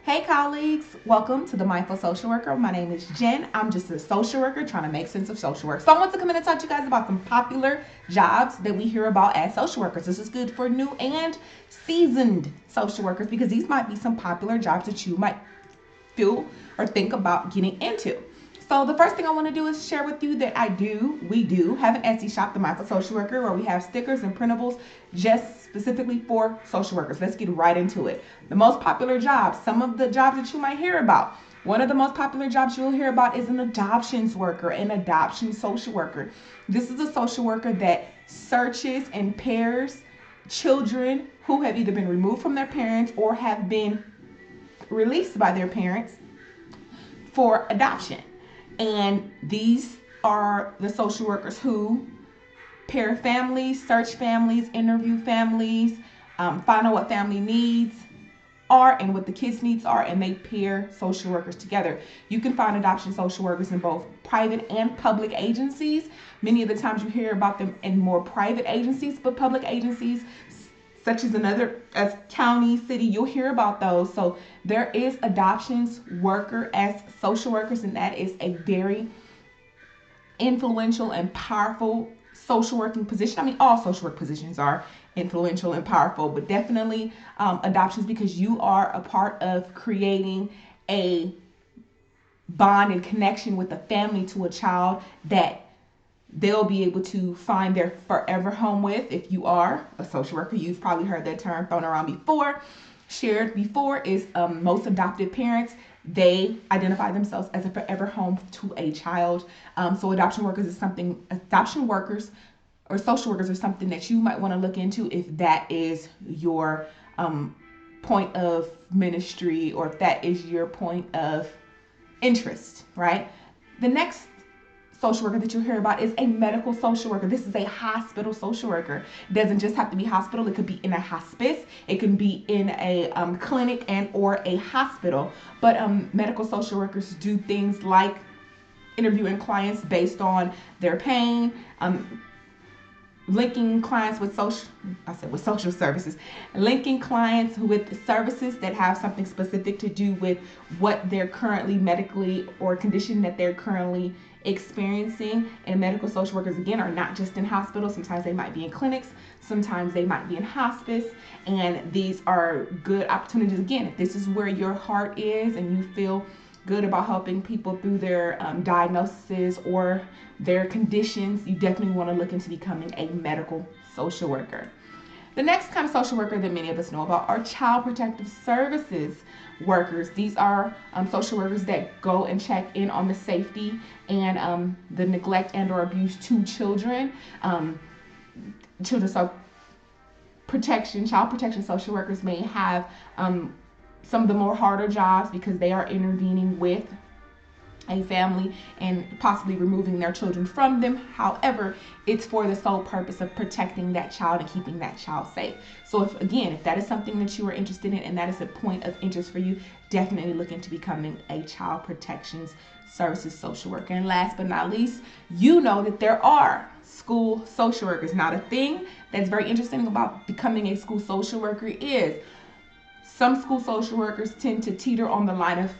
Hey colleagues, welcome to the Mindful Social Worker. My name is Jen. I'm just a social worker trying to make sense of social work. So I want to come in and talk to you guys about some popular jobs that we hear about as social workers. This is good for new and seasoned social workers because these might be some popular jobs that you might feel or think about getting into. So the first thing I want to do is share with you that we do have an Etsy shop, the Mindful Social Worker, where we have stickers and printables just specifically for social workers. Let's get right into it. The most popular jobs, some of the jobs that you might hear about. One of the most popular jobs you'll hear about is an adoptions worker, an adoption social worker. This is a social worker that searches and pairs children who have either been removed from their parents or have been released by their parents for adoption. And these are the social workers who pair families, search families, interview families, find out what family needs are and what the kids' needs are, and they pair social workers together. You can find adoption social workers in both private and public agencies. Many of the times you hear about them in more private agencies, but public agencies such as county, city, you'll hear about those. So there is adoptions worker as social workers, and that is a very influential and powerful social working position. I mean, all social work positions are influential and powerful, but definitely adoptions, because you are a part of creating a bond and connection with a family to a child that they'll be able to find their forever home with. If you are a social worker, you've probably heard that term thrown around before, shared before, is most adoptive parents, they identify themselves as a forever home to a child. So adoption workers or social workers are something that you might want to look into if that is your point of ministry, or if that is your point of interest, right? The next social worker that you'll hear about is a medical social worker. This is a hospital social worker. It doesn't just have to be hospital. It could be in a hospice. It can be in a clinic and or a hospital. But medical social workers do things like interviewing clients based on their pain, linking clients with social services, linking clients with services that have something specific to do with what they're currently medically or condition that they're currently experiencing. And medical social workers, again, are not just in hospitals. Sometimes they might be in clinics, sometimes they might be in hospice, and these are good opportunities. Again, if this is where your heart is and you feel good about helping people through their diagnoses or their conditions, you definitely want to look into becoming a medical social worker. The next kind of social worker that many of us know about are child protective services workers. These are social workers that go and check in on the safety and the neglect and or abuse to children. Child protection social workers may have some of the more harder jobs because they are intervening with a family and possibly removing their children from them. However, it's for the sole purpose of protecting that child and keeping that child safe. So if that is something that you are interested in and that is a point of interest for you, definitely look into becoming a child protection services social worker. And last but not least, you know that there are school social workers. Now, the thing that's very interesting about becoming a school social worker is some school social workers tend to teeter on the line of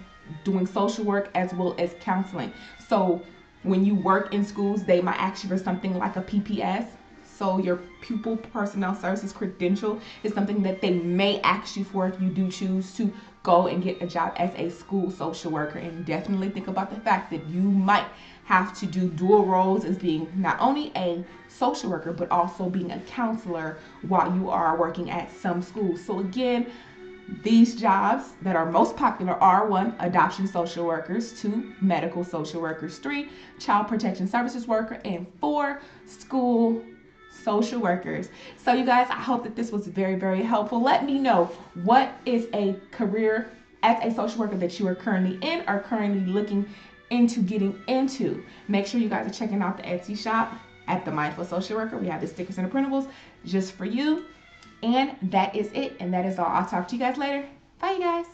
doing social work as well as counseling. So when you work in schools, they might ask you for something like a PPS. So your pupil personnel services credential is something that they may ask you for if you do choose to go and get a job as a school social worker. And definitely think about the fact that you might have to do dual roles as being not only a social worker, but also being a counselor while you are working at some schools. So again, these jobs that are most popular are 1, adoption social workers, 2, medical social workers, 3, child protection services worker, and 4, school social workers. So you guys, I hope that this was very, very helpful. Let me know, what is a career as a social worker that you are currently in or currently looking into getting into. Make sure you guys are checking out the Etsy shop at the Mindful Social Worker. We have the stickers and the printables just for you. And that is it. And that is all. I'll talk to you guys later. Bye, you guys.